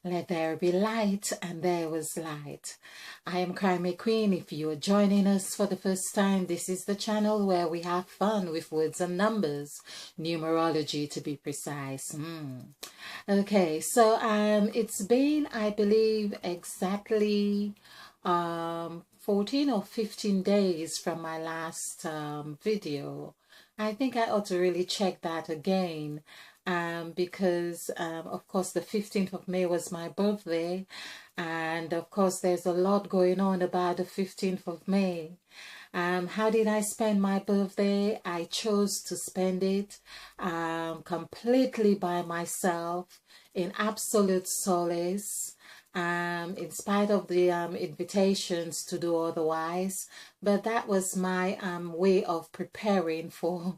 Let there be light, and there was light. I am Crime Queen. If you are joining us for the first time, this is the channel where we have fun with words and numbers, numerology to be precise. Okay, so it's been, I believe, exactly 14 or 15 days from my last video. I think I ought to really check that again. Because of course the 15th of May was my birthday, and of course there's a lot going on about the 15th of May. How did I spend my birthday? I chose to spend it completely by myself in absolute solace, in spite of the invitations to do otherwise. But that was my way of preparing for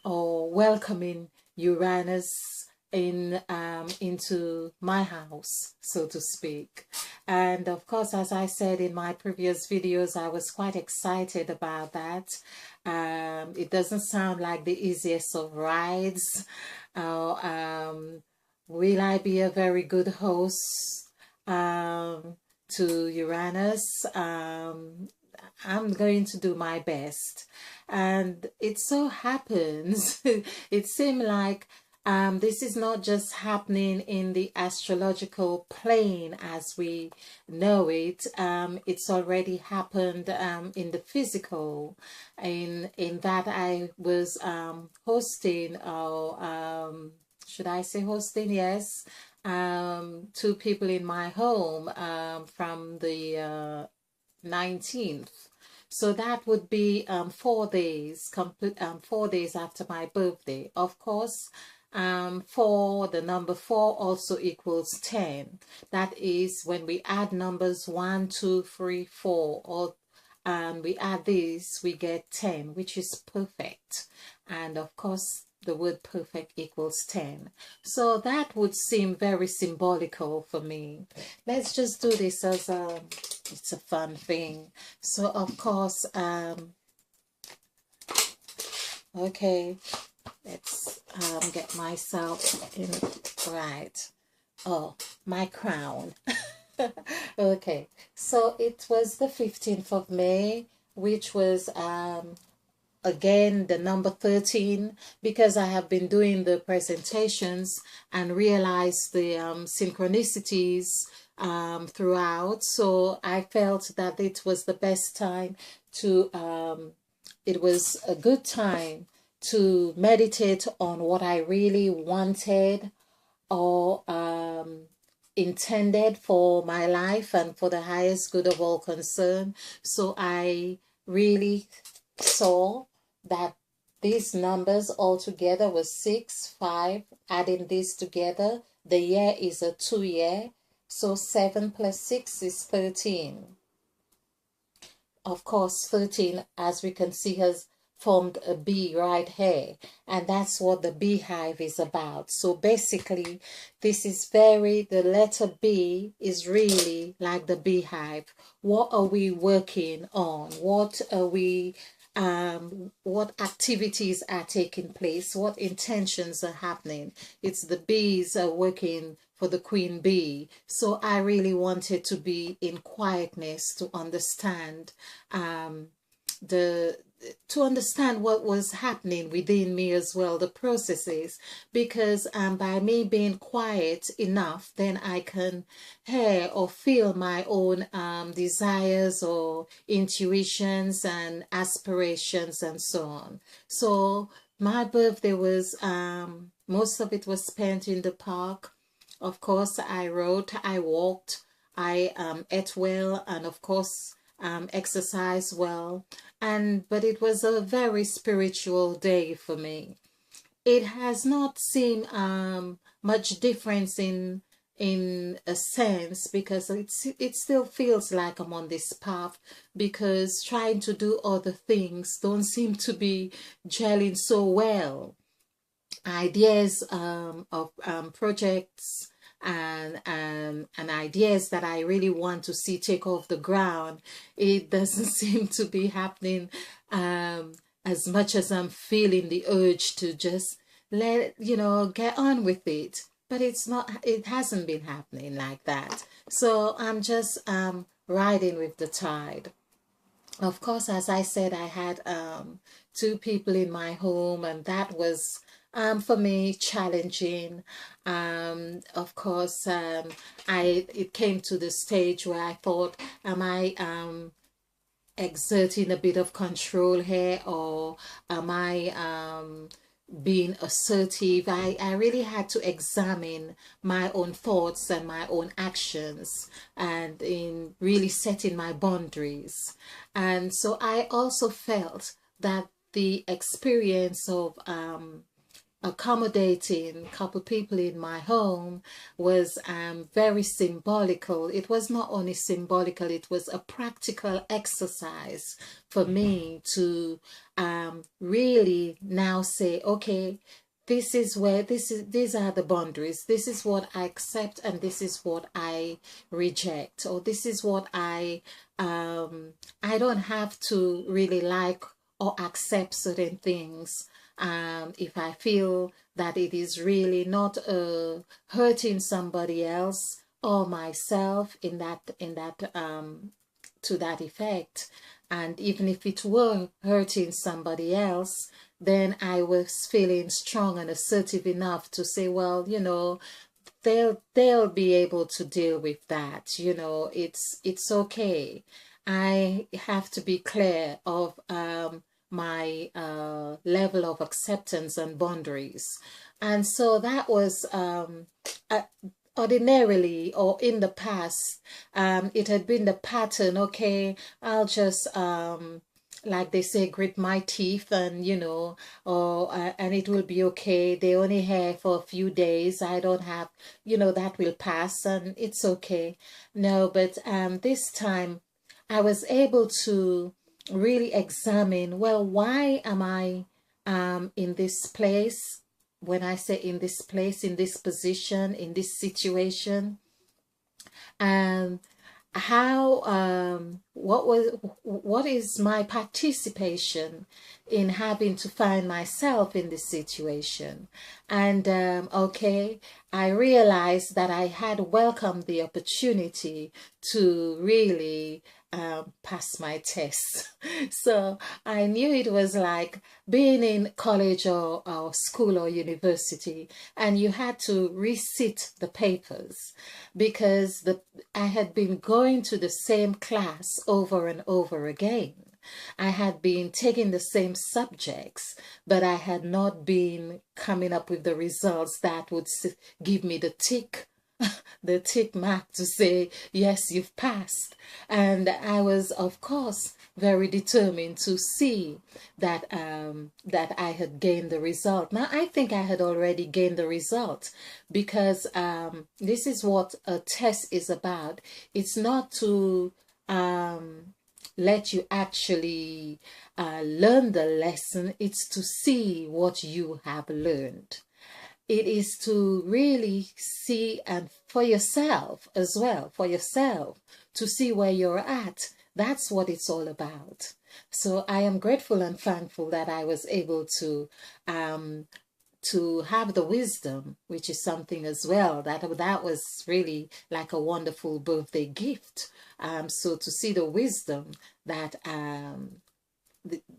or welcoming Uranus into my house, so to speak. And of course, as I said in my previous videos, I was quite excited about that. It doesn't sound like the easiest of rides. Will I be a very good host to Uranus? I'm going to do my best. And it so happens, it seemed like this is not just happening in the astrological plane as we know it. It's already happened in the physical, in that I was hosting, or should I say hosting? Yes. Two people in my home from the 19th. So that would be 4 days, 4 days after my birthday. Of course, the number 4 also equals 10. That is when we add numbers 1, 2, 3, 4, and we add these, we get 10, which is perfect. And of course, the word perfect equals 10. So that would seem very symbolical for me. Let's just do this as it's a fun thing. So of course, okay, let's get myself in right. Oh, my crown. Okay, so it was the 15th of May, which was again the number 13, because I have been doing the presentations and realized the synchronicities throughout. So I felt that it was the best time to it was a good time to meditate on what I really wanted or intended for my life and for the highest good of all concerned. So I really saw that these numbers all together was 6, 5. Adding these together, the year is a 2 year. So 7 plus 6 is 13. Of course, 13, as we can see, has formed a bee right here. And that's what the beehive is about. So basically, this is the letter B is really like the beehive. What are we working on? What are we what activities are taking place, what intentions are happening. It's the bees are working for the queen bee. So I really wanted to be in quietness to understand what was happening within me as well, the processes, because by me being quiet enough, then I can hear or feel my own desires or intuitions and aspirations and so on. So my birthday was, most of it was spent in the park. Of course, I wrote, I walked, I ate well, and of course, exercise well, but it was a very spiritual day for me. It has not seemed much difference in a sense, because it still feels like I'm on this path, because trying to do other things don't seem to be gelling so well. Ideas of projects and ideas that I really want to see take off the ground, it doesn't seem to be happening as much as I'm feeling the urge to just get on with it. but it hasn't been happening like that. So I'm just riding with the tide. Of course, as I said, I had two people in my home, and that was for me challenging. Of course, it came to the stage where I thought, am I exerting a bit of control here, or am I being assertive? I really had to examine my own thoughts and my own actions, and in really setting my boundaries. And so I also felt that the experience of accommodating a couple people in my home was very symbolical. It was not only symbolical, it was a practical exercise for me to really now say, okay, these are the boundaries. This is what I accept, and this is what I reject, or this is what I don't have to really like or accept certain things. If I feel that it is really not hurting somebody else or myself in that to that effect, and even if it were hurting somebody else, then I was feeling strong and assertive enough to say, well, they'll be able to deal with that. It's okay. I have to be clear of my level of acceptance and boundaries. And so that was ordinarily, or in the past, it had been the pattern. Okay, I'll just like they say, grit my teeth, and or and it will be okay. They only here for a few days. I don't have, that will pass and it's okay. No, but this time I was able to really examine, well, why am I in this place? When I say in this place, in this position, in this situation, and what is my participation in having to find myself in this situation? And okay, I realized that I had welcomed the opportunity to really pass my test. So I knew it was like being in college or school or university, and you had to resit the papers, because I had been going to the same class over and over again. I had been taking the same subjects, but I had not been coming up with the results that would give me the tick mark to say, yes, you've passed. And I was, of course, very determined to see that that I had gained the result. Now, I think I had already gained the result, because this is what a test is about. It's not to let you actually learn the lesson. It's to see what you have learned. It is to really see, and for yourself as well, to see where you're at. That's what it's all about. So I am grateful and thankful that I was able to have the wisdom, which is something as well that was really like a wonderful birthday gift. So to see the wisdom that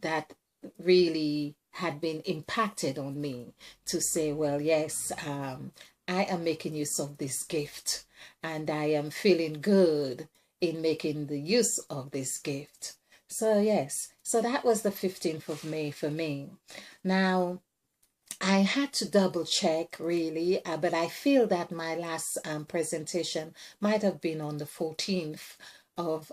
that really had been impacted on me, to say, well, yes, I am making use of this gift, and I am feeling good in making the use of this gift. So yes, so that was the 15th of May for me. Now, I had to double check really, but I feel that my last presentation might have been on the 14th of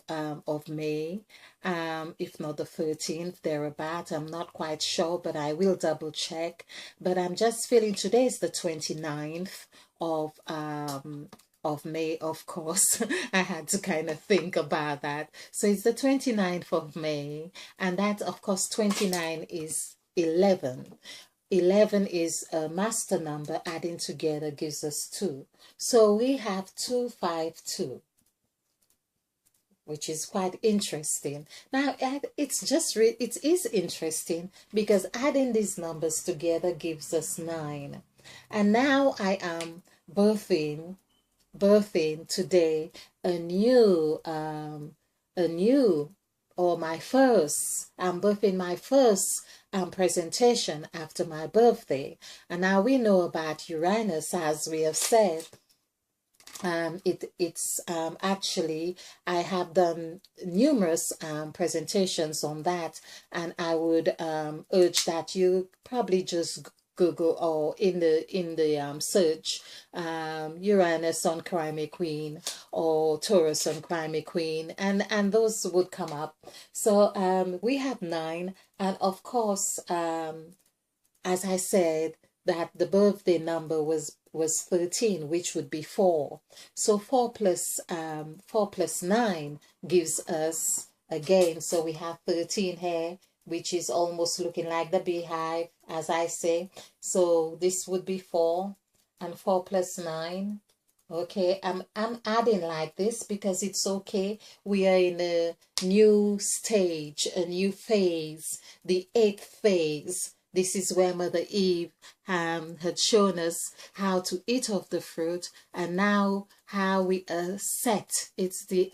May, if not the 13th, thereabout. I'm not quite sure, but I will double check. But I'm just feeling today is the 29th of May, of course. I had to kind of think about that. So it's the 29th of May, and that, of course, 29 is 11. 11 is a master number, adding together gives us 2. So we have 252, which is quite interesting. Now, it is interesting because adding these numbers together gives us 9. And now I am birthing birthing today a new a new or my first I'm birthing my first presentation after my birthday. And now we know about Uranus, as we have said. It's actually, I have done numerous presentations on that, and I would urge that you probably just Google or in the search Uranus on Crime Queen or Taurus on Crime Queen, and those would come up. So we have 9, and of course, as I said, that the birthday number was 13, which would be 4. So 4 plus 9 gives us again. So we have 13 here, which is almost looking like the beehive, as I say. So this would be 4, and 4 plus 9. Okay, I'm adding like this because it's okay. We are in a new stage, a new phase, the 8th phase. This is where Mother Eve had shown us how to eat of the fruit, and now how we are set. It's the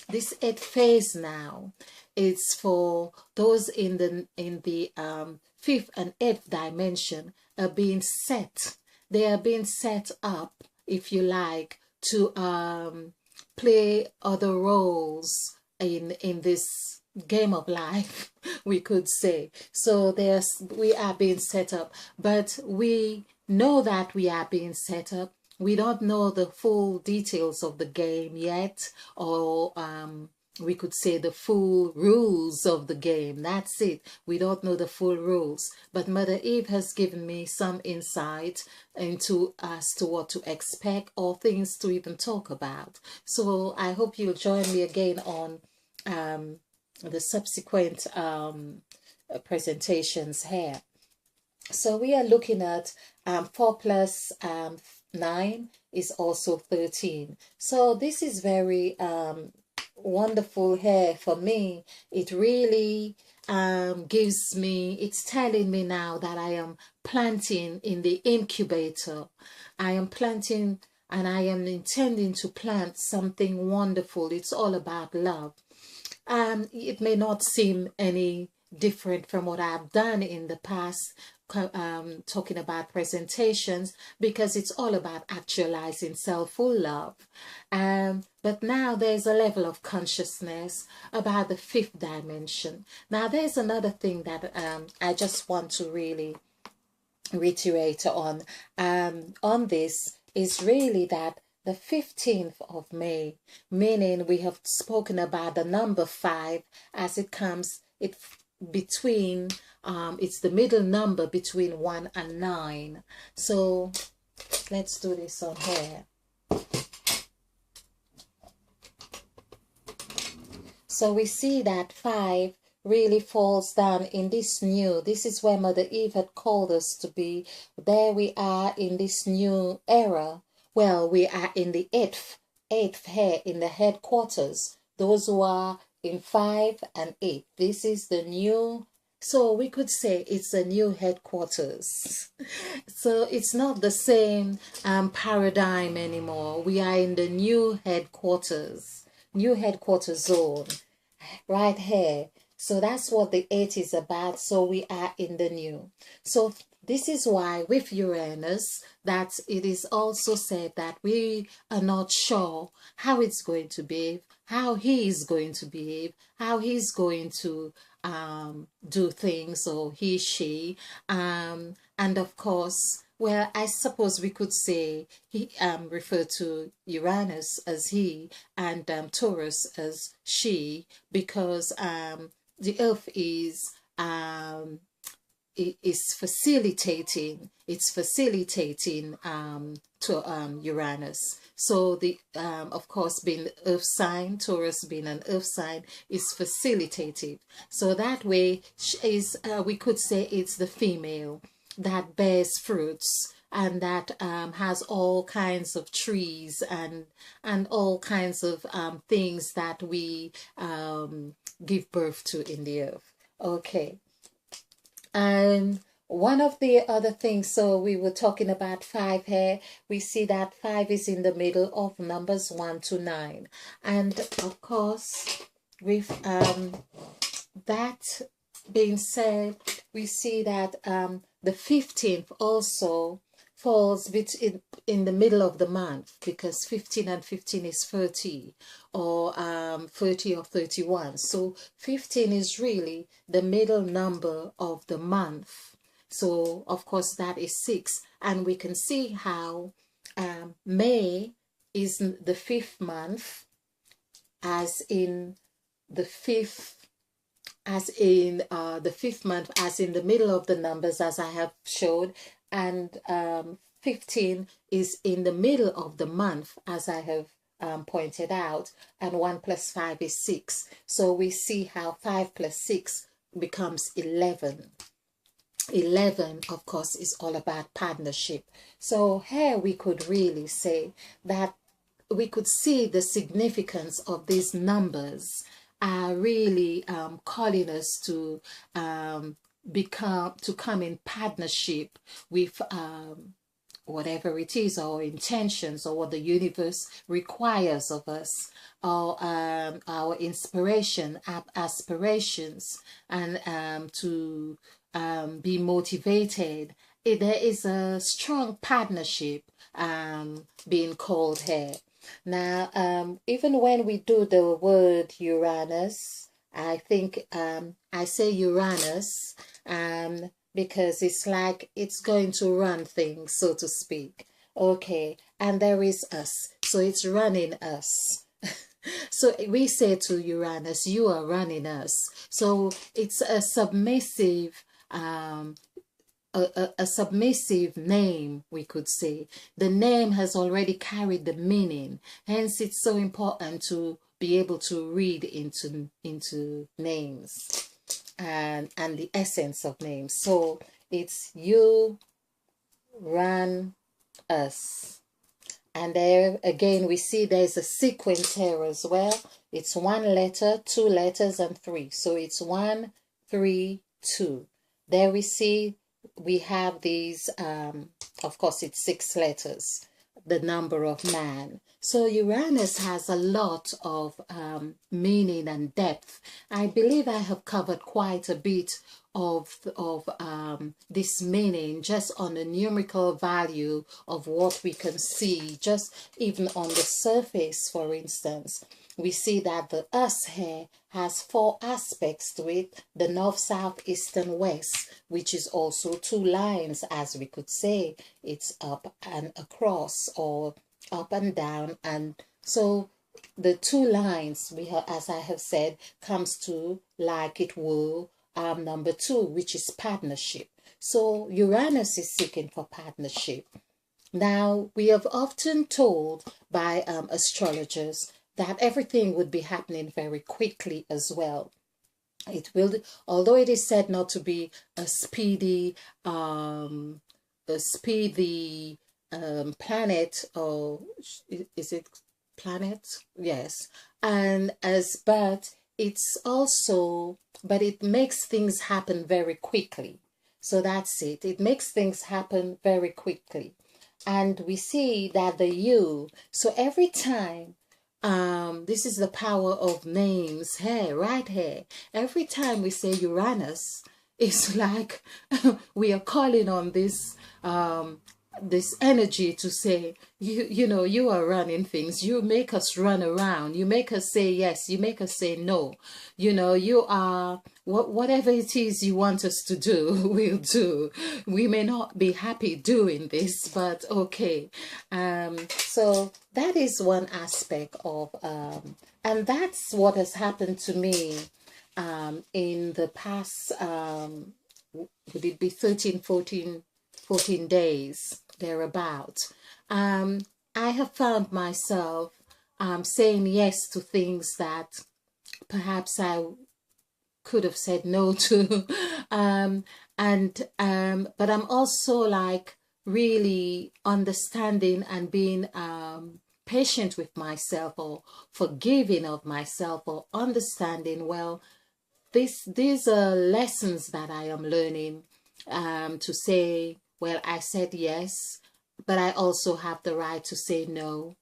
this 8th phase now. It's for those in the 5th and 8th dimension are being set. They are being set up, if you like, to play other roles in this game of life, we could say. So we are being set up, but we know that we are being set up. We don't know the full details of the game yet, or we could say the full rules of the game. That's it. We don't know the full rules, but Mother Eve has given me some insight into as to what to expect or things to even talk about. So I hope you'll join me again on the subsequent presentations here. So we are looking at 4 plus 9 is also 13. So this is very wonderful here for me. It really gives me, it's telling me now that I am planting in the incubator. I am planting, and I am intending to plant something wonderful. It's all about love. It may not seem any different from what I've done in the past, talking about presentations, because it's all about actualizing self-full love. But now there's a level of consciousness about the 5th dimension. Now there's another thing that I just want to really reiterate on this is really that the 15th of May, meaning we have spoken about the number 5 as it comes, between, it's the middle number between 1 and 9. So let's do this on here. So we see that 5 really falls down in this new, this is where Mother Eve had called us to be. There we are in this new era. Well, we are in the 8th here in the headquarters. Those who are in 5 and 8. This is the new, so we could say it's a new headquarters. So it's not the same paradigm anymore. We are in the new headquarters zone right here. So that's what the 8 is about. So we are in the new. So this is why with Uranus, that it is also said that we are not sure how it's going to behave, how he is going to behave, how he's going to do things, or he, she. And of course, well, I suppose we could say he refer to Uranus as he and Taurus as she, because the Earth is facilitating. It's facilitating to Uranus. So the of course, being the Earth sign, Taurus being an Earth sign, is facilitative. So that way is we could say it's the female that bears fruits, and that has all kinds of trees and all kinds of things that we give birth to in the earth. Okay. And one of the other things, so we were talking about 5 here. We see that 5 is in the middle of numbers 1 to 9. And of course, with that being said, we see that the 15th also falls in the middle of the month, because 15 and 15 is 30, or 30 or 31. So 15 is really the middle number of the month. So of course that is 6, and we can see how May is the 5th month, as in the fifth month, as in the middle of the numbers, as I have showed, and 15 is in the middle of the month, as I have pointed out, and 1 plus 5 is 6. So we see how 5 plus 6 becomes 11. 11, of course, is all about partnership. So here we could really say that we could see the significance of these numbers are really calling us to come in partnership with whatever it is, our intentions, or what the universe requires of us, or our inspiration, aspirations, and to be motivated. There is a strong partnership being called here. Now, even when we do the word Uranus, I think I say Uranus because it's like it's going to run things, so to speak. Okay, and there is us, so it's running us. So we say to Uranus, you are running us. So it's a submissive a submissive name, we could say. The name has already carried the meaning. Hence, it's so important to be able to read into names and the essence of names. So it's you ran us. And there again, we see there's a sequence here as well. It's 1 letter, 2 letters, and 3. So it's 1, 3, 2. There we see we have these, of course, it's 6 letters, the number of man. So Uranus has a lot of meaning and depth. I believe I have covered quite a bit of this meaning just on the numerical value of what we can see, just even on the surface. For instance, we see that the us here has 4 aspects to it: the north, south, east, and west, which is also 2 lines, as we could say. It's up and across, or up and down. And so the 2 lines, we have, as I have said, comes to like it will number 2, which is partnership. So Uranus is seeking for partnership. Now, we have often told by astrologers that everything would be happening very quickly as well. It will, although it is said not to be a speedy planet, or is it planet? Yes. And but it's also, but it makes things happen very quickly. So that's it. It makes things happen very quickly. And we see that the you, so every time, this is the power of names here, right here. Every time we say Uranus, it's like we are calling on this this energy to say, you know, you are running things. You make us run around. You make us say yes. You make us say no. You know, you are whatever it is you want us to do, we'll do. We may not be happy doing this, but okay. So that is one aspect of, and that's what has happened to me in the past, would it be 13, 14 days, thereabout. I have found myself saying yes to things that perhaps I could have said no to. But I'm also like really understanding and being patient with myself, or forgiving of myself, or understanding, well, these are lessons that I am learning. to say, well, I said yes, but I also have the right to say no.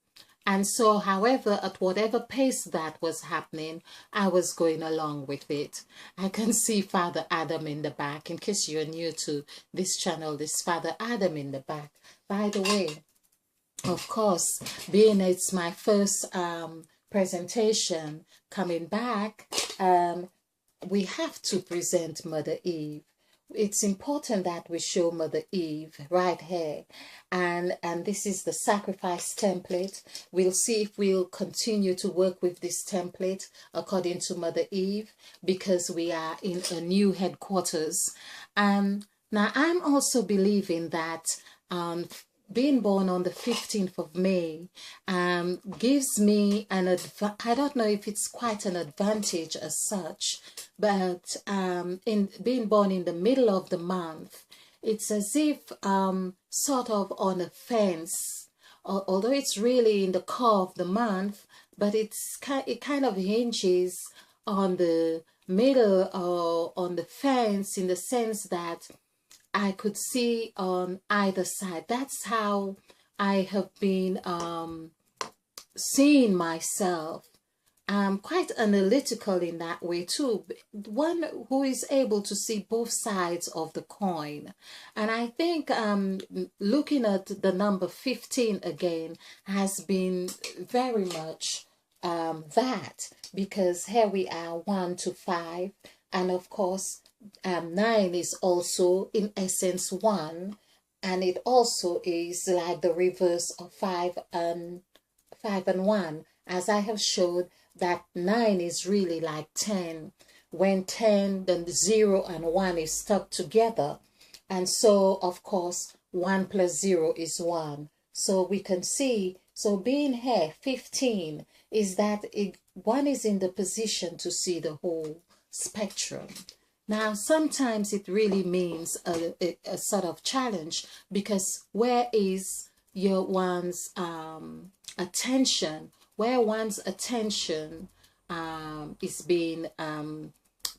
And so, however, at whatever pace that was happening, I was going along with it. I can see Father Adam in the back. In case you're new to this channel, this Father Adam in the back. By the way, of course, being it's my first presentation coming back, we have to present Mother Eve. It's important that we show Mother Eve right here. And this is the sacrifice template. We'll see if we'll continue to work with this template according to Mother Eve, because we are in a new headquarters. Now, I'm also believing that being born on the 15th of May gives me I don't know if it's quite an advantage as such, but in being born in the middle of the month, it's as if sort of on a fence, although it's really in the core of the month, but it kind of hinges on the middle or on the fence, in the sense that I could see on either side. That's how I have been seeing myself. I'm quite analytical in that way too. One who is able to see both sides of the coin. And I think looking at the number 15 again has been very much that, because here we are 1 to 5, and of course 9 is also in essence 1, and it also is like the reverse of 5 and 1, as I have showed that 9 is really like 10, when 10, then 0 and 1 is stuck together, and so of course 1 plus 0 is 1. So we can see, so being here 15 is that 1 is in the position to see the whole spectrum. Now, sometimes it really means a sort of challenge, because where is one's attention? Where one's attention is being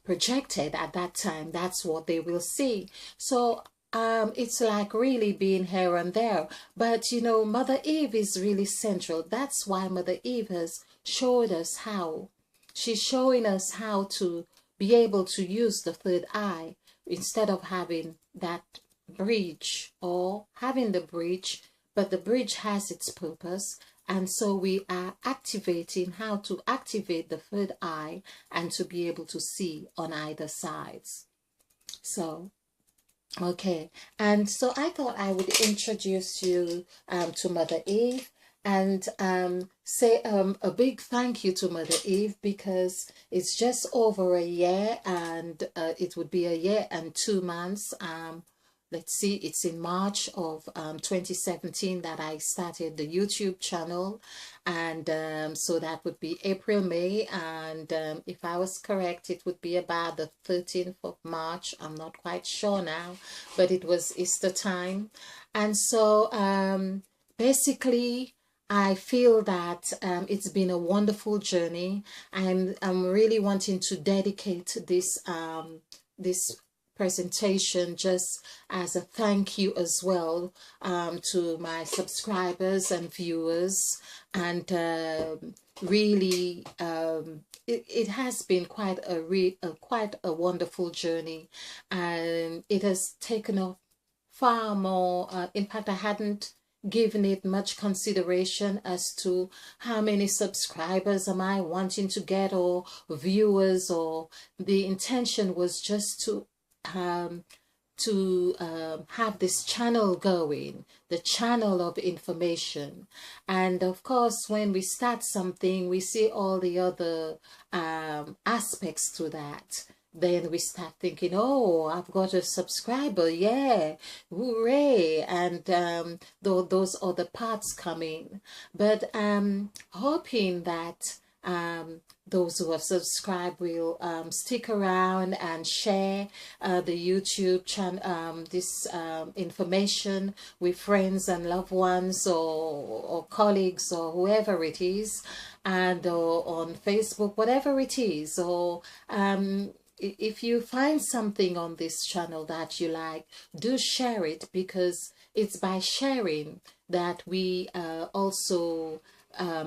projected at that time, that's what they will see. So it's like really being here and there. But you know, Mother Eve is really central. That's why Mother Eve has showed us how. She's showing us how to be able to use the third eye instead of having that bridge, or having the bridge, but the bridge has its purpose. And so we are activating how to activate the third eye and to be able to see on either sides. So, okay. And so I thought I would introduce you to Mother Eve, and say a big thank you to Mother Eve, because it's just over a year, and it would be a year and 2 months. Let's see, it's in March of 2017 that I started the YouTube channel, and so that would be April, May, and if I was correct, it would be about the 13th of March. I'm not quite sure now, but it was Easter time. And so basically, I feel that it's been a wonderful journey. I'm really wanting to dedicate this this presentation just as a thank you as well to my subscribers and viewers, and really it has been quite a wonderful journey, and it has taken off far more. In fact, I hadn't given it much consideration as to how many subscribers am I wanting to get, or viewers, or the intention was just to have this channel going, the channel of information. And of course, when we start something, we see all the other aspects to that. Then we start thinking, oh, I've got a subscriber, yeah, hooray, and those other parts come in. But hoping that those who have subscribed will stick around and share the YouTube channel, this information with friends and loved ones, or colleagues, or whoever it is, and on Facebook, whatever it is, or if you find something on this channel that you like, do share it, because it's by sharing that we also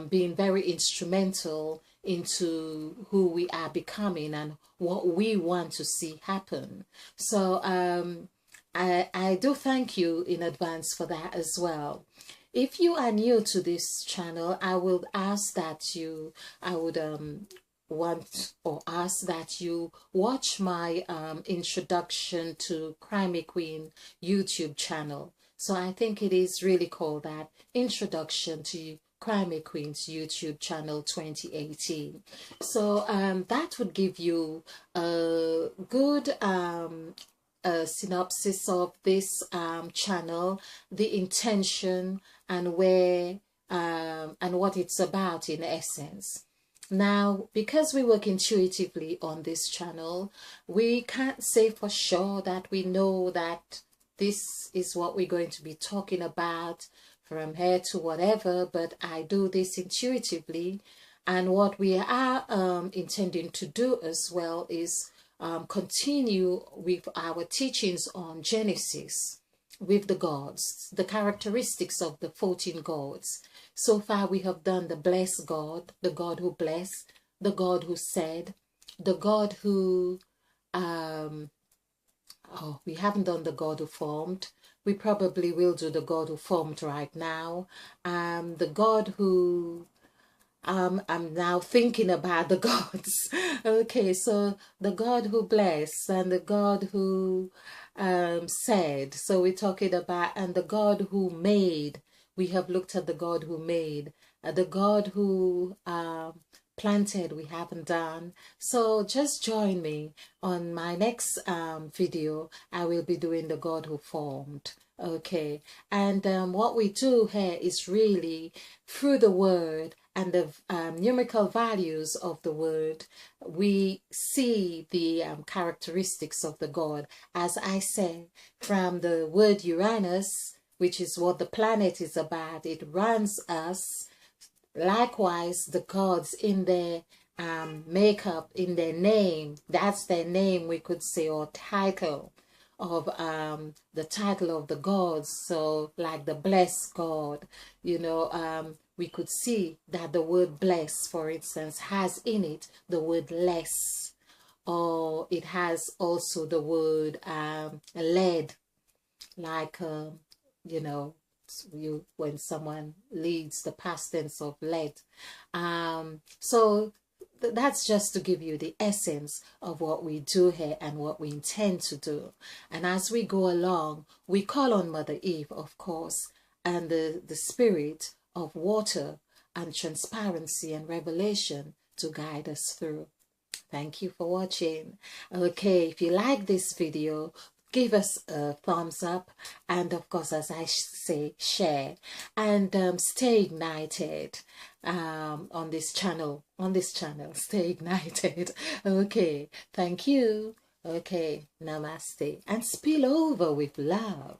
being very instrumental into who we are becoming and what we want to see happen. So I do thank you in advance for that as well. If you are new to this channel, I will ask that you, I would want or ask that you watch my introduction to Crimey Queen YouTube channel. So I think it is really called that, Introduction to Crimey Queen's YouTube channel 2018. So that would give you a good synopsis of this channel, the intention, and where and what it's about in essence. Now, because we work intuitively on this channel, we can't say for sure that we know that this is what we're going to be talking about from here to whatever, but I do this intuitively. And what we are intending to do as well is continue with our teachings on Genesis, with the gods, the characteristics of the 14 gods. So far we have done the blessed God, the God who blessed, the God who said, the God who, we haven't done the God who formed. We probably will do the God who formed right now. The God who, I'm now thinking about the gods. Okay, so the God who blessed and the God who said. So we're talking about, and the God who made. We have looked at the God who made. The God who planted, we haven't done. So just join me on my next video. I will be doing the God who formed. Okay, and what we do here is really through the word and the numerical values of the word, we see the characteristics of the God. As I say, from the word Uranus, which is what the planet is about, it runs us. Likewise, the gods in their makeup, in their name, that's their name, we could say, or title of the title of the gods. So like the blessed God, you know, we could see that the word bless, for instance, has in it the word less, or it has also the word led, like you know, when someone leads, the past tense of led. So that's just to give you the essence of what we do here and what we intend to do. And as we go along, we call on Mother Eve, of course, and the spirit of water and transparency and revelation to guide us through. Thank you for watching. Okay, if you like this video, give us a thumbs up, and of course, as I say, share, and stay ignited on this channel. Stay ignited. Okay, thank you. Okay, namaste, and spill over with love.